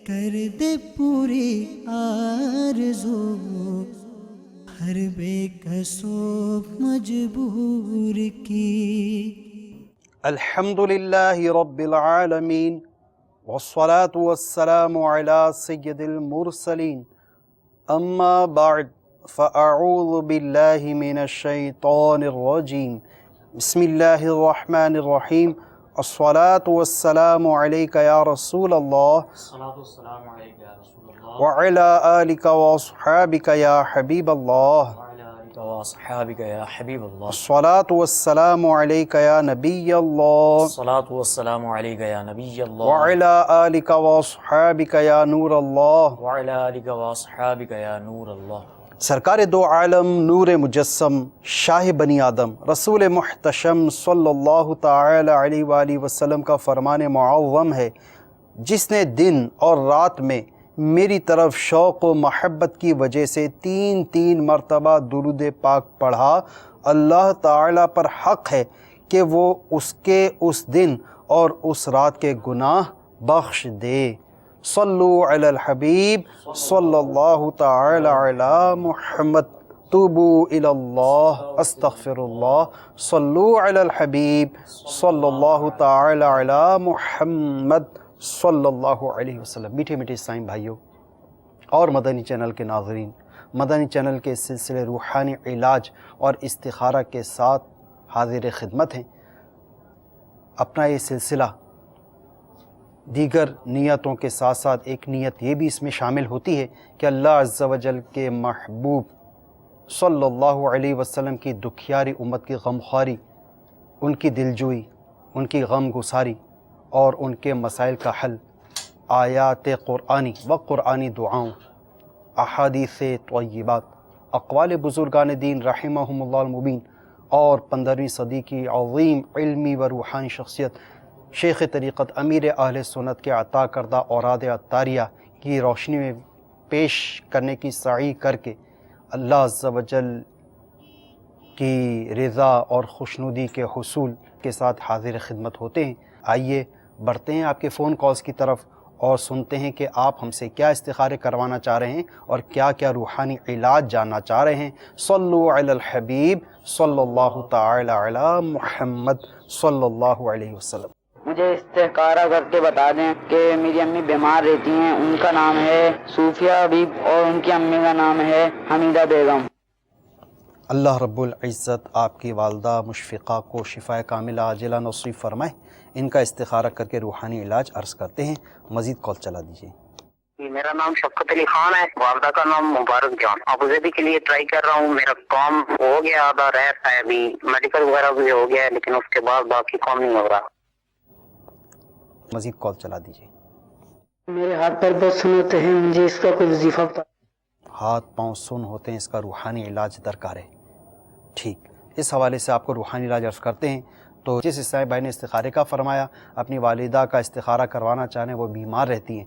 کر دے پوری آرزو ہر بے کسو مجبور کی۔ الحمدللہ رب العالمین والصلاة والسلام علی سید المرسلین، اما بعد فاعوذ باللہ من الشیطان الرجیم، بسم اللہ الرحمن الرحیم، الصلاة والسلام علیک یا رسول اللہ وعلی آلک واصحابک یا حبیب اللہ، وصحابک یا حبیب اللہ، الصلاة والسلام علیک یا نبی اللہ، الصلاۃ والسلام علیک یا نبی اللہ، وعلی آلک واصحابک یا نور اللہ۔ وعلی آلک واصحابک یا نور اللہ۔ سرکار دو عالم، نور مجسم، شاہ بنی آدم، رسول محتشم صلی اللہ تعالی علیہ وآلہ وسلم کا فرمان معظم ہے، جس نے دن اور رات میں میری طرف شوق و محبت کی وجہ سے تین مرتبہ درود پاک پڑھا، اللہ تعالی پر حق ہے کہ وہ اس کے اس دن اور اس رات کے گناہ بخش دے۔ صلو علی الحبیب صلی اللہ تعالی علی محمد، توبو الی اللہ استغفر اللہ، صلو علی الحبیب صلی اللہ تعالی علی محمد صلی اللہ علیہ وسلم۔ میٹھے میٹھے اسلام بھائیوں اور مدنی چینل کے ناظرین، مدنی چینل کے سلسلے روحانی علاج اور استخارہ کے ساتھ حاضر خدمت ہیں۔ اپنا یہ سلسلہ دیگر نیتوں کے ساتھ ساتھ ایک نیت یہ بھی اس میں شامل ہوتی ہے کہ اللہ عز و جل کے محبوب صلی اللہ علیہ وسلم کی دکھیاری امت کی غمخواری، ان کی دلجوئی، ان کی غم گساری اور ان کے مسائل کا حل آیات قرآنی و قرآنی دعاؤں، احادیث طیبات، اقوال بزرگان دین رحمہم اللہ المبین اور 15ویں صدی کی عظیم علمی و روحانی شخصیت شیخ طریقت امیر اہل سنت کے عطا کردہ اوراد عطاریہ کی روشنی میں پیش کرنے کی سعی کر کے اللہ عز و جل کی رضا اور خوشنودی کے حصول کے ساتھ حاضر خدمت ہوتے ہیں۔ آئیے بڑھتے ہیں آپ کے فون کالز کی طرف اور سنتے ہیں کہ آپ ہم سے کیا استخارے کروانا چاہ رہے ہیں اور کیا کیا روحانی علاج جاننا چاہ رہے ہیں۔ صلو علی الحبیب صلی اللہ تعالی علی محمد صلی اللہ علیہ وسلم۔ مجھے استخارہ کر کے بتا دیں کہ میری امی بیمار رہتی ہیں، ان کا نام ہے صوفیہ حبیب اور ان کی امی کا نام ہے حمیدہ بیگم۔ اللہ رب العزت آپ کی والدہ مشفقہ کو شفاء کاملہ عاجلہ نصیب فرمائے۔ ان کا استخارہ کر کے روحانی علاج عرض کرتے ہیں۔ مزید کال چلا دیجیے۔ میرا نام شفقت علی خان ہے، والدہ کا نام مبارک جان۔ ابوظہبی کے لیے ٹرائی کر رہا ہوں، میرا کام ہو گیا، آدھا رہتا ہے، ابھی میڈیکل وغیرہ بھی ہو گیا ہے، لیکن اس کے بعد باقی کام نہیں ہو رہا۔ مزید کال چلا دیجیے۔ میرے ہاتھ پر بہت سن ہوتے ہیں، مجھے اس کا کوئی وظیفہ بتا۔ ہاتھ پاؤں سن ہوتے ہیں، اس کا روحانی علاج درکار ہے۔ ٹھیک، اس حوالے سے آپ کو روحانی علاج عرض کرتے ہیں۔ تو جس اسلامی بھائی نے استخارے کا فرمایا، اپنی والدہ کا استخارہ کروانا چاہ رہے ہیں، وہ بیمار رہتی ہیں،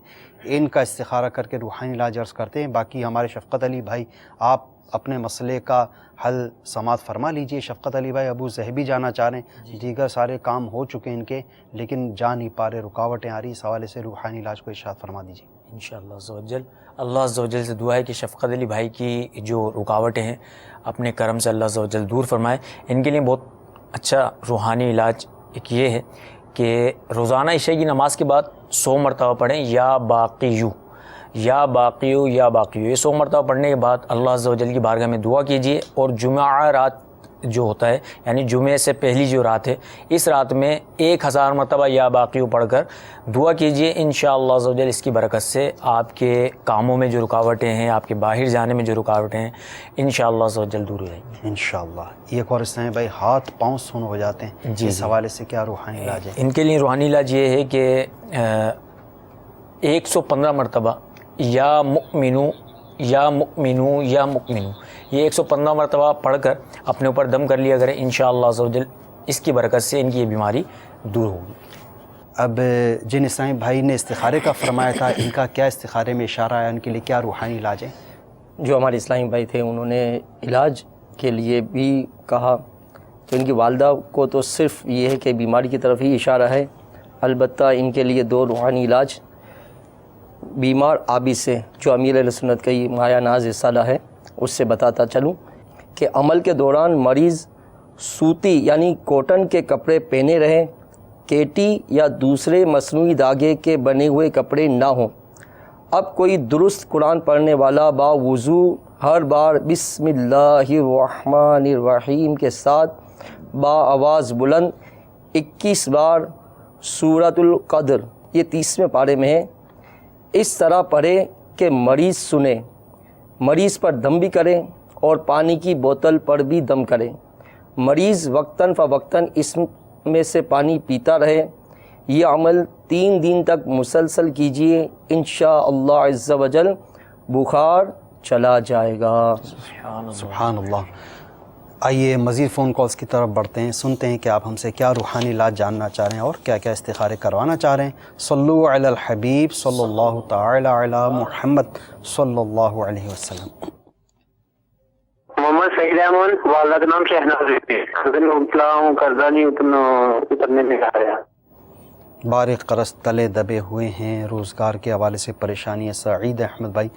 ان کا استخارہ کر کے روحانی علاج عرض کرتے ہیں۔ باقی ہمارے شفقت علی بھائی آپ اپنے مسئلے کا حل سماعت فرما لیجئے۔ شفقت علی بھائی ابوظہبی جانا چاہ رہے ہیں، دیگر سارے کام ہو چکے ان کے، لیکن جا نہیں پا رہے، رکاوٹیں آ رہی، اس حوالے سے روحانی علاج کو ارشاد فرما دیجیے۔ انشاءاللہ عز و جل، اللہ عز و جل سے دعا ہے کہ شفقت علی بھائی کی جو رکاوٹیں ہیں اپنے کرم سے اللہ عز و جل دور فرمائے۔ ان کے لیے بہت اچھا روحانی علاج ایک یہ ہے کہ روزانہ عشاء کی نماز کے بعد 100 مرتبہ پڑھیں یا باقیو یا باقیو یا باقیو، یہ 100 مرتبہ پڑھنے کے بعد اللہ عز و جل کی بارگاہ میں دعا کیجیے، اور جمعہ رات جو ہوتا ہے یعنی جمعے سے پہلی جو رات ہے، اس رات میں 1000 مرتبہ یا باقیو پڑھ کر دعا کیجیے۔ انشاءاللہ عز و جل اس کی برکت سے آپ کے کاموں میں جو رکاوٹیں ہیں، آپ کے باہر جانے میں جو رکاوٹیں ہیں، انشاءاللہ عز و جل دور ہو جائیں گی انشاءاللہ۔ ایک اور اسلامی بھائی ہاتھ پاؤں سن ہو جاتے ہیں، اس حوالے سے کیا روحانی علاج ہے؟ ان کے لیے روحانی علاج یہ ہے کہ 115 مرتبہ یا مؤمنو یا مؤمنو یا مؤمنو، یہ 115 مرتبہ پڑھ کر اپنے اوپر دم کر لیا کریں، انشاءاللہ عز و جل اس کی برکت سے ان کی یہ بیماری دور ہوگی۔ اب جن اسلامی بھائی نے استخارے کا فرمایا تھا، ان کا کیا استخارے میں اشارہ ہے، ان کے لیے کیا روحانی علاج ہے؟ جو ہمارے اسلامی بھائی تھے انہوں نے علاج کے لیے بھی کہا، تو ان کی والدہ کو تو صرف یہ ہے کہ بیماری کی طرف ہی اشارہ ہے، البتہ ان کے لیے 2 روحانی علاج بیمار عابد سے جو امیر اہل سنت کا یہ مایہ ناز رسالہ ہے اس سے بتاتا چلوں کہ عمل کے دوران مریض سوتی یعنی کاٹن کے کپڑے پہنے رہیں، کیٹی یا دوسرے مصنوعی دھاگے کے بنے ہوئے کپڑے نہ ہوں۔ اب کوئی درست قرآن پڑھنے والا با وضو ہر بار بسم اللہ الرحمن الرحیم کے ساتھ با آواز بلند 21 بار سورۃ القدر، یہ 30ویں پارے میں ہے، اس طرح پڑھے کہ مریض سنے، مریض پر دم بھی کرے اور پانی کی بوتل پر بھی دم کرے، مریض وقتاً فوقتاً اس میں سے پانی پیتا رہے۔ یہ عمل 3 دن تک مسلسل کیجئے، انشاءاللہ عز و جل بخار چلا جائے گا۔ سبحان اللہ۔ آئیے مزید فون کالز کی طرف بڑھتے ہیں، سنتے ہیں کہ آپ ہم سے کیا روحانی علاج جاننا چاہ رہے ہیں اور کیا کیا استخارے کروانا چاہ رہے ہیں۔ صلو علی الحبیب صلی اللہ تعالی علی محمد صلی اللہ علیہ وسلم۔ محمد سعید احمد، والدہ کا نام شہناز ہے، اتلا ہوں قرضہ نہیں اترنے میں آ رہا۔ بارق قرض تلے دبے ہوئے ہیں، روزگار کے حوالے سے پریشانی ہے۔ سعید احمد بھائی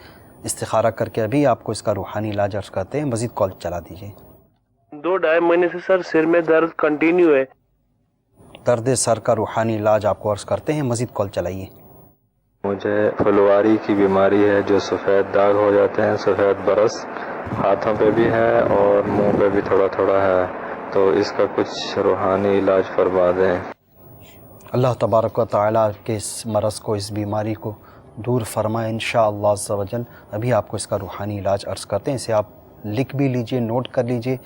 استخارہ کر کے ابھی آپ کو اس کا روحانی علاج عرض کرتے ہیں، مزید کال چلا دیجیے۔ 2-2.5 مہینے سے سر سر میں درد کنٹینیو ہے۔ درد سر کا روحانی علاج آپ کو عرض کرتے ہیں، مزید کال چلائیے۔ مجھے پھلواری کی بیماری ہے جو سفید داغ ہو جاتے ہیں، سفید برس ہاتھوں پہ بھی ہے اور منہ پہ بھی تھوڑا تھوڑا ہے، تو اس کا کچھ روحانی علاج فرما دیں۔ اللہ تبارک و تعالیٰ کے اس مرض کو، اس بیماری کو دور فرمائے انشاءاللہ عز و جل۔ ابھی آپ کو اس کا روحانی علاج عرض کرتے ہیں، اسے آپ لکھ بھی لیجئے، نوٹ کر لیجئے،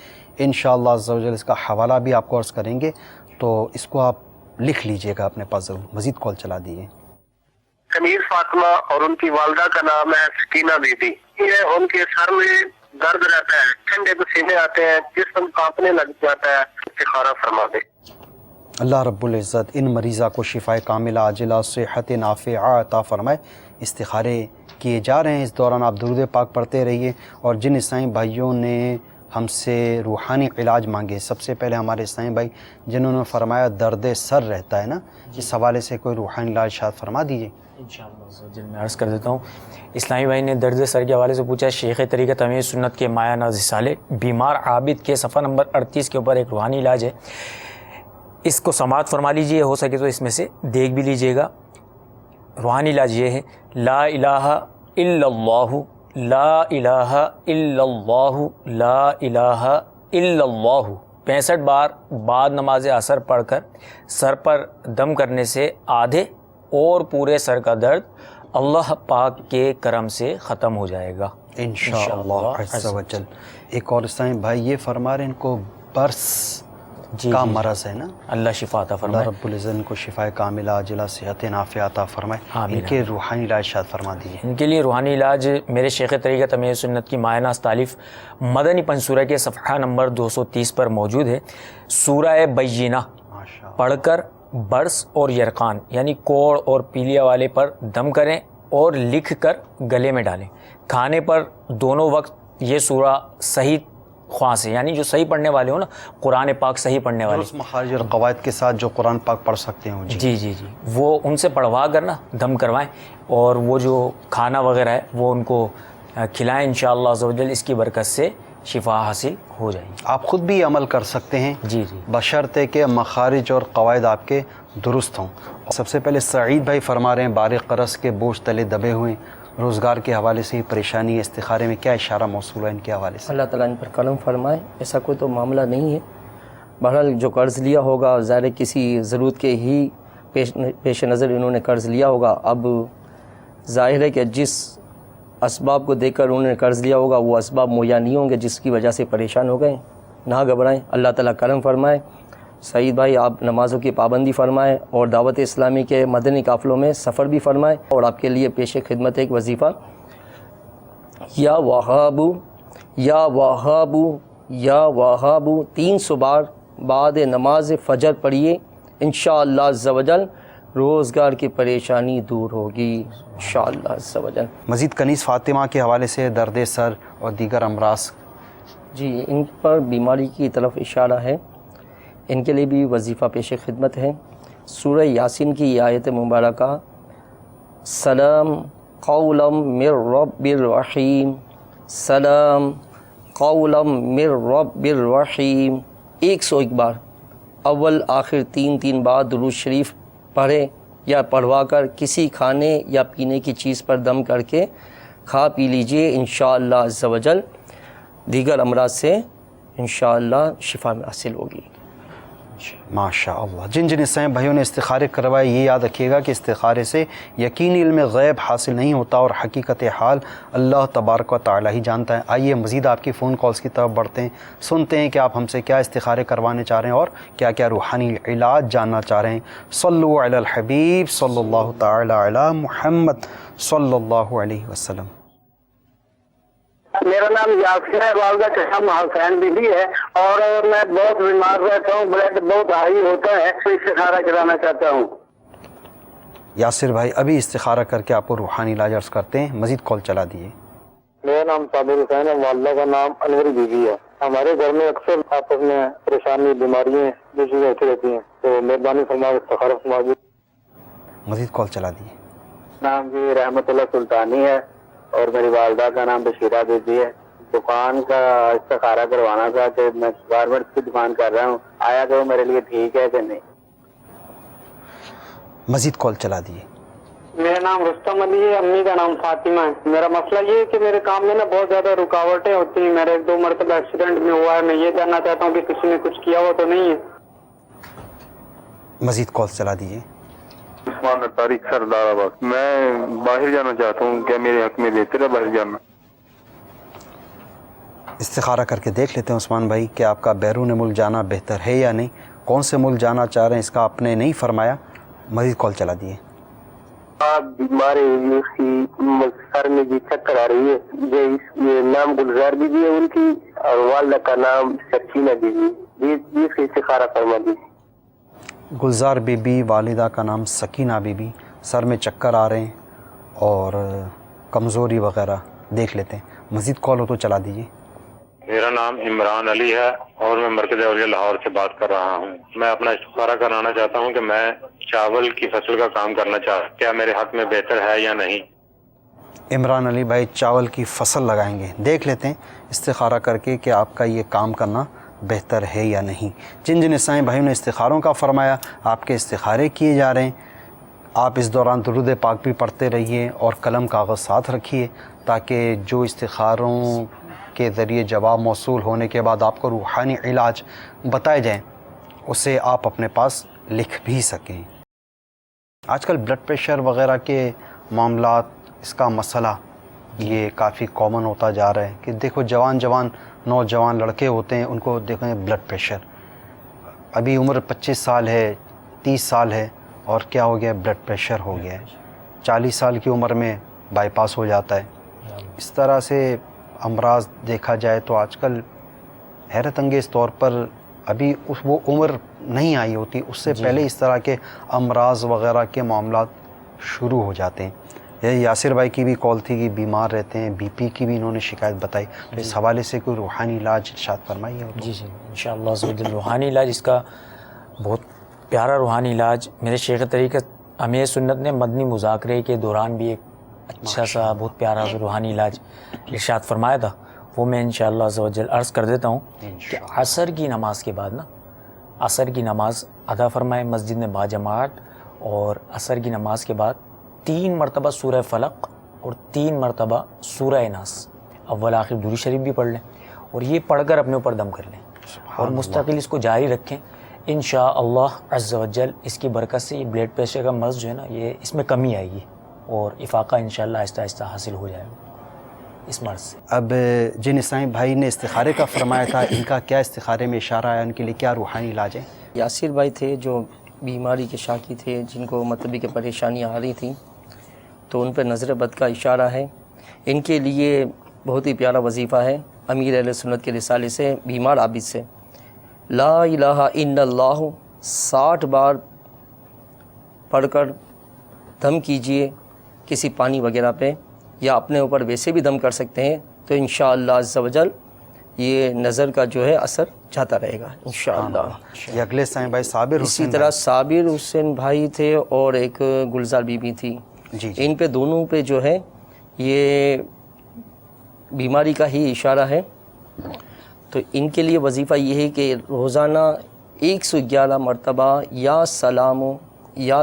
انشاءاللہ عز و جل اس کا حوالہ بھی آپ کو عرض کریں گے، تو اس کو آپ لکھ لیجئے گا اپنے پاس ضرور۔ مزید کال چلا دیجیے۔ کنیز فاطمہ اور ان کی والدہ کا نام ہے سکینہ بی بی۔ یہ ان کے سر میں درد رہتا ہے، ٹھنڈے پسینے آتے ہیں، جسم کانپنے لگ جاتا ہے، استخارہ فرما دے۔ اللہ رب العزت ان مریضہ کو شفائے کاملہ عاجلہ صحت نافعہ عطا فرمائے۔ استخارے کیے جا رہے ہیں، اس دوران آپ درود پاک پڑھتے رہیے۔ اور جن عیسائی بھائیوں نے ہم سے روحانی علاج مانگے، سب سے پہلے ہمارے عیسائی بھائی جنہوں نے فرمایا درد سر رہتا ہے نا، اس حوالے سے کوئی روحانی علاج شاید فرما دیجیے۔ انشاءاللہ میں عرض کر دیتا ہوں۔ اسلامی بھائی نے درد سر کے حوالے سے پوچھا، شیخ طریقت امیر سنت کے مایہ ناز رسالے بیمار عابد کے صفحہ نمبر 38 کے اوپر ایک روحانی علاج ہے، اس کو سماعت فرما لیجئے، ہو سکے تو اس میں سے دیکھ بھی لیجئے گا۔ روحانی علاج یہ ہے، لا الہ الا اللہ، لا الہ الا اللہ، لا الہ الا اللہ 65 بار بعد نماز عصر پڑھ کر سر پر دم کرنے سے آدھے اور پورے سر کا درد اللہ پاک کے کرم سے ختم ہو جائے گا انشاءاللہ عز و جل۔ ایک اور عیسائی بھائی یہ فرما رہے ہیں ان کو برس کا مرض ہے نا، اللہ شفا عطا اللہ فرمائے۔ رب العزت ان کو شفائے کاملہ عاجلہ صحت نافعہ عطا فرمائے۔ آمین۔ ان کے روحانی علاج شاید فرما دیجیے۔ ان کے لیے روحانی علاج میرے شیخ طریقت امیر سنت کی مایہ ناز تالیف مدنی پنسورہ کے صفحہ نمبر 230 پر موجود ہے۔ سورہ بینہ پڑھ کر برس اور یرقان یعنی کوڑ اور پیلیا والے پر دم کریں اور لکھ کر گلے میں ڈالیں۔ کھانے پر دونوں وقت یہ سورہ صحیح خواہ سے، یعنی جو صحیح پڑھنے والے ہوں نا، قرآن پاک صحیح پڑھنے والے، اس مخارج اور قواعد کے ساتھ جو قرآن پاک پڑھ سکتے ہوں جی، وہ ان سے پڑھوا کر نا دم کروائیں، اور وہ جو کھانا وغیرہ ہے وہ ان کو کھلائیں، انشاءاللہ عز و جل اس کی برکت سے شفا حاصل ہو جائے گی۔ آپ خود بھی عمل کر سکتے ہیں جی بشرطے کہ مخارج اور قواعد آپ کے درست ہوں۔ سب سے پہلے سعید بھائی فرما رہے ہیں بارق قرض کے بوجھ تلے دبے ہوئے، روزگار کے حوالے سے ہی پریشانی ہے، استخارے میں کیا اشارہ موصول ہے ان کے حوالے سے؟ اللہ تعالیٰ ان پر کرم فرمائے، ایسا کوئی تو معاملہ نہیں ہے۔ بہرحال جو قرض لیا ہوگا ظاہر کسی ضرورت کے ہی پیش نظر انہوں نے قرض لیا ہوگا۔ اب ظاہر ہے کہ جس اسباب کو دیکھ کر انہوں نے قرض لیا ہوگا وہ اسباب مہیا نہیں ہوں گے، جس کی وجہ سے پریشان ہو گئے۔ نہ گھبرائیں، اللہ تعالیٰ کرم فرمائے۔ سعید بھائی آپ نمازوں کی پابندی فرمائیں اور دعوت اسلامی کے مدنی قافلوں میں سفر بھی فرمائیں، اور آپ کے لیے پیش خدمت ایک وظیفہ یا وہاب یا وہاب یا وہاب 300 بار بعد نماز فجر پڑھیے، انشاءاللہ عز و جل روزگار کی پریشانی دور ہوگی انشاءاللہ عز و جل۔ مزید کنیز فاطمہ کے حوالے سے درد سر اور دیگر امراض؟ جی ان پر بیماری کی طرف اشارہ ہے، ان کے لیے بھی وظیفہ پیش خدمت ہے۔ سورہ یاسین کی یہ آیت مبارکہ سلام قولا من رب الرحیم، سلام قولا من رب الرحیم۔ 101 بار اول آخر 3 بار درود شریف پڑھیں یا پڑھوا کر کسی کھانے یا پینے کی چیز پر دم کر کے کھا پی لیجئے، انشاءاللہ عز و جل دیگر امراض سے انشاءاللہ شفا میں حاصل ہوگی۔ ماشاء اللہ۔ جن جن اسلام بھائیوں نے استخارے کروائے، یہ یاد رکھیے گا کہ استخارے سے یقینی علم غیب حاصل نہیں ہوتا اور حقیقت حال اللہ تبارک و تعالی ہی جانتا ہے۔ آئیے مزید آپ کی فون کالز کی طرف بڑھتے ہیں، سنتے ہیں کہ آپ ہم سے کیا استخارے کروانے چاہ رہے ہیں اور کیا کیا روحانی علاج جاننا چاہ رہے ہیں۔ صلو علی الحبیب صلی اللہ تعالی علی محمد صلی اللہ علیہ وسلم۔ میرا نام یاسر ہے، والدہ کا نام حسین بی بی ہے، اور میں بہت بیمار رہتا ہوں، بلڈ بہت ہائی ہوتا ہے، تو استخارہ کرانا چاہتا ہوں۔ یاسر بھائی ابھی استخارہ کر کے آپ کو روحانی علاج عرض کرتے ہیں، مزید کال چلا دیے۔ میرا نام صابر حسین ہے، والدہ کا نام انور بی بی ہے۔ ہمارے گھر میں اکثر آپس میں پریشانی بیماریاں جو چیزیں ہوتی رہتی ہیں، تو مہربانی فرما استخارہ فرما دی۔ مزید کال چلا دیے۔ نام جی رحمت اللہ سلطانی ہے، اور میری والدہ کا نام بشیرہ بی بی ہے۔ دکان کا استخارہ کروانا تھا کہ میں گارمنٹس کی دکان کر رہا ہوں، آیا کہ وہ میرے لیے ٹھیک ہے کہ نہیں۔ مزید کال چلا دیے۔ میرا نام رستم علی ہے، امی کا نام فاطمہ ہے۔ میرا مسئلہ یہ ہے کہ میرے کام میں نا بہت زیادہ رکاوٹیں ہوتی ہیں، میرا 1-2 مرتبہ ایکسیڈنٹ میں ہوا ہے، میں یہ جاننا چاہتا ہوں کہ کسی نے کچھ کیا ہوا تو نہیں ہے۔ مزید کال چلا دیے۔ عثمان طارق سردار آباد، میں باہر جانا چاہتا ہوں، کیا میرے حق میں بہتر ہے باہر جانا؟ استخارہ کر کے دیکھ لیتے ہیں عثمان بھائی کہ آپ کا بیرون ملک جانا بہتر ہے یا نہیں، کون سے ملک جانا چاہ رہے ہیں اس کا آپ نے نہیں فرمایا۔ مزید کال چلا دیے۔ بیماری اس کی سر میں جی چکر آ رہی ہے، یہ نام گلزار بی بی ہے ان کی، اور والدہ کا نام سکینہ بی بی، جس کی استخارہ فرما دی۔ گلزار بی بی، والدہ کا نام سکینہ بی بی، سر میں چکر آ رہے ہیں اور کمزوری وغیرہ، دیکھ لیتے ہیں۔ مزید کال ہو تو چلا دیجیے۔ میرا نام عمران علی ہے اور میں مرکز اولیاء لاہور سے بات کر رہا ہوں۔ میں اپنا استخارہ کرانا چاہتا ہوں کہ میں چاول کی فصل کا کام کرنا چاہتا ہوں، کیا میرے حق میں بہتر ہے یا نہیں؟ عمران علی بھائی چاول کی فصل لگائیں گے، دیکھ لیتے ہیں استخارہ کر کے کہ آپ کا یہ کام کرنا بہتر ہے یا نہیں۔ جن جن عیسائی بھائیوں نے استخاروں کا فرمایا، آپ کے استخارے کیے جا رہے ہیں۔ آپ اس دوران درود پاک بھی پڑھتے رہیے اور قلم کاغذ ساتھ رکھیے، تاکہ جو استخاروں کے ذریعے جواب موصول ہونے کے بعد آپ کو روحانی علاج بتائے جائیں، اسے آپ اپنے پاس لکھ بھی سکیں۔ آج کل بلڈ پریشر وغیرہ کے معاملات، اس کا مسئلہ یہ کافی کامن ہوتا جا رہا ہے کہ دیکھو جوان نوجوان لڑکے ہوتے ہیں، ان کو دیکھیں بلڈ پریشر، ابھی عمر 25 سال ہے، 30 سال ہے، اور کیا ہو گیا؟ بلڈ پریشر ہو گیا ہے۔ 40 سال کی عمر میں بائی پاس ہو جاتا ہے۔ اس طرح سے امراض دیکھا جائے تو آج کل حیرت انگیز طور پر ابھی وہ عمر نہیں آئی ہوتی، اس سے پہلے اس طرح کے امراض وغیرہ کے معاملات شروع ہو جاتے ہیں۔ یہ یاسر بھائی کی بھی کال تھی کہ بیمار رہتے ہیں، بی پی کی بھی انہوں نے شکایت بتائی، تو اس حوالے سے کوئی روحانی علاج ارشاد فرمائیے۔ جی انشاءاللہ عزوجل روحانی علاج، اس کا بہت پیارا روحانی علاج میرے شیخ طریقت امیر سنت نے مدنی مذاکرے کے دوران بھی ایک اچھا سا بہت پیارا روحانی علاج ارشاد فرمایا تھا، وہ میں انشاءاللہ عزوجل عرض کر دیتا ہوں کہ عصر کی نماز کے بعد عصر کی نماز ادا فرمائے مسجد میں باجماعت، اور عصر کی نماز کے بعد 3 مرتبہ سورہ فلق اور 3 مرتبہ سورہ ناس اول آخر درود شریف بھی پڑھ لیں، اور یہ پڑھ کر اپنے اوپر دم کر لیں اور مستقل اس کو جاری رکھیں۔ انشاءاللہ عز و جل اس کی برکت سے یہ بلڈ پریشر کا مرض جو ہے نا، یہ اس میں کمی آئے گی اور افاقہ انشاءاللہ آہستہ آہستہ حاصل ہو جائے گا اس مرض سے۔ اب جن اسلامی بھائی نے استخارے کا فرمایا تھا، ان کا کیا استخارے میں اشارہ آیا، ان کے لیے کیا روحانی علاج ہے؟ یاسر بھائی تھے جو بیماری کے شاکی تھے، جن کو مطلبی کہ پریشانیاں آ رہی تھیں، تو ان پہ نظر بد کا اشارہ ہے۔ ان کے لیے بہت ہی پیارا وظیفہ ہے امیر اہل سنت کے رسالے سے، بیمار عابد سے، لا الہ الا اللہ 60 بار پڑھ کر دم کیجئے کسی پانی وغیرہ پہ، یا اپنے اوپر ویسے بھی دم کر سکتے ہیں، تو انشاءاللہ عز و جل یہ نظر کا جو ہے اثر جاتا رہے گا انشاءاللہ۔ یہ اگلے سائیں بھائی صابر اسی حسین طرح صابر حسین بھائی تھے اور ایک گلزار بی بی تھی، جی جی. ان پہ دونوں پہ جو ہے یہ بیماری کا ہی اشارہ ہے. تو ان کے لیے وظیفہ یہ ہے کہ روزانہ 111 مرتبہ یا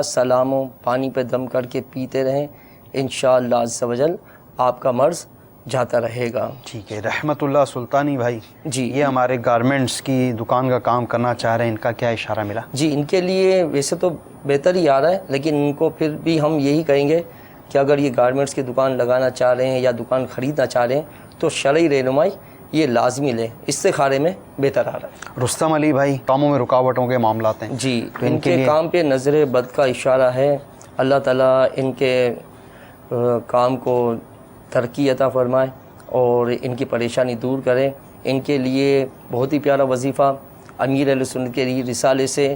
سلامو پانی پہ دم کر کے پیتے رہیں. انشاءاللہ عز و جل آپ کا مرض جاتا رہے گا. ٹھیک ہے. رحمت اللہ سلطانی بھائی جی یہ ہمارے گارمنٹس کی دکان کا کام کرنا چاہ رہے ہیں, ان کا کیا اشارہ ملا؟ جی ان کے لیے ویسے تو بہتر ہی آ رہا ہے, لیکن ان کو پھر بھی ہم یہی کہیں گے کہ اگر یہ گارمنٹس کی دکان لگانا چاہ رہے ہیں یا دکان خریدنا چاہ رہے ہیں تو شرعی رہنمائی یہ لازمی لیں. استخارے میں بہتر آ رہا ہے. رستم علی بھائی کاموں میں رکاوٹوں کے معاملات ہیں جی تو ان کے کام پہ نظر بد کا اشارہ ہے. اللہ تعالیٰ ان کے کام کو ترقی عطا فرمائے اور ان کی پریشانی دور کرے. ان کے لیے بہت ہی پیارا وظیفہ امیر اہل سنت کے رسالے سے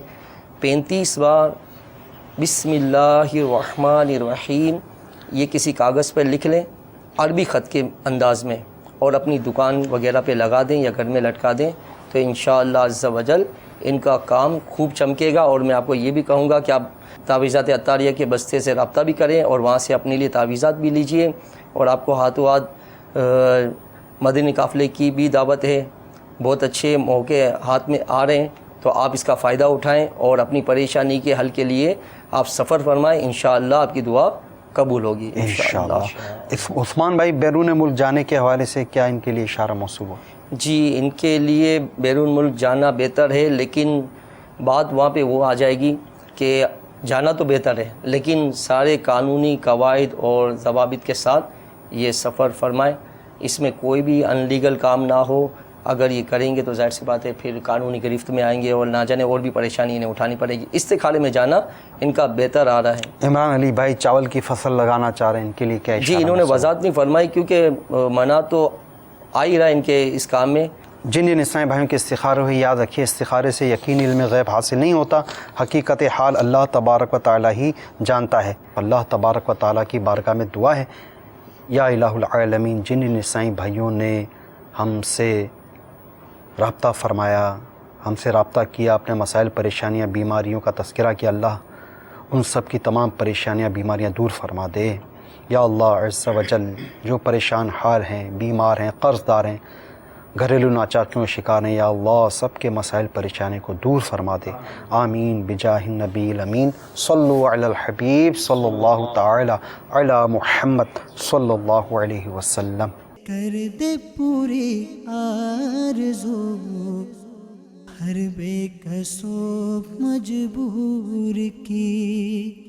35 بار بسم اللہ الرحمن الرحیم یہ کسی کاغذ پر لکھ لیں عربی خط کے انداز میں اور اپنی دکان وغیرہ پہ لگا دیں یا گھر میں لٹکا دیں تو انشاءاللہ عز و جل ان کا کام خوب چمکے گا. اور میں آپ کو یہ بھی کہوں گا کہ آپ تعویذات عطاریہ کے بستے سے رابطہ بھی کریں اور وہاں سے اپنے لیے تعویذات بھی لیجئے. اور آپ کو ہاتھوں ہاتھ مدنی قافلے کی بھی دعوت ہے. بہت اچھے موقع ہاتھ میں آ رہے ہیں تو آپ اس کا فائدہ اٹھائیں اور اپنی پریشانی کے حل کے لیے آپ سفر فرمائیں. انشاءاللہ آپ کی دعا قبول ہوگی انشاءاللہ. عثمان بھائی بیرون ملک جانے کے حوالے سے کیا ان کے لیے اشارہ موصول ہو؟ جی ان کے لیے بیرون ملک جانا بہتر ہے, لیکن بات وہاں پہ وہ آ جائے گی کہ جانا تو بہتر ہے لیکن سارے قانونی قواعد اور ضوابط کے ساتھ یہ سفر فرمائیں. اس میں کوئی بھی ان لیگل کام نہ ہو. اگر یہ کریں گے تو ظاہر سی بات ہے پھر قانونی گرفت میں آئیں گے اور نہ جانے اور بھی پریشانی انہیں اٹھانی پڑے گی. استخارے میں جانا ان کا بہتر آ رہا ہے. عمران علی بھائی چاول کی فصل لگانا چاہ رہے ہیں, ان کے لیے کیا اشارہ؟ جی انہوں نے وضاحت نہیں فرمائی کیونکہ منع تو آ ہی رہا ان کے اس کام میں. جن اسلامی بھائیوں کے استخارے ہوئے یاد رکھیے استخارے سے یقین علم غیب حاصل نہیں ہوتا. حقیقت حال اللہ تبارک و تعالی ہی جانتا ہے. اللہ تبارک و تعالی کی بارگاہ میں دعا ہے یا الہ العالمین جن اسلامی بھائیوں نے ہم سے رابطہ فرمایا, ہم سے رابطہ کیا, اپنے مسائل پریشانیاں بیماریوں کا تذکرہ کیا, اللہ ان سب کی تمام پریشانیاں بیماریاں دور فرما دے. یا اللہ عز و جل جو پریشان حال ہیں, بیمار ہیں, قرض دار ہیں, گھریلو ناچاکیوں شکار ہیں, یا اللہ سب کے مسائل پریشانی کو دور فرما دے. آمین بجاہ النبی الامین. صلو علی الحبیب صلی اللہ تعالی علی محمد صلی اللہ علیہ وسلم. کر دے پوری آرزو ہر بے کسو مجبور کی.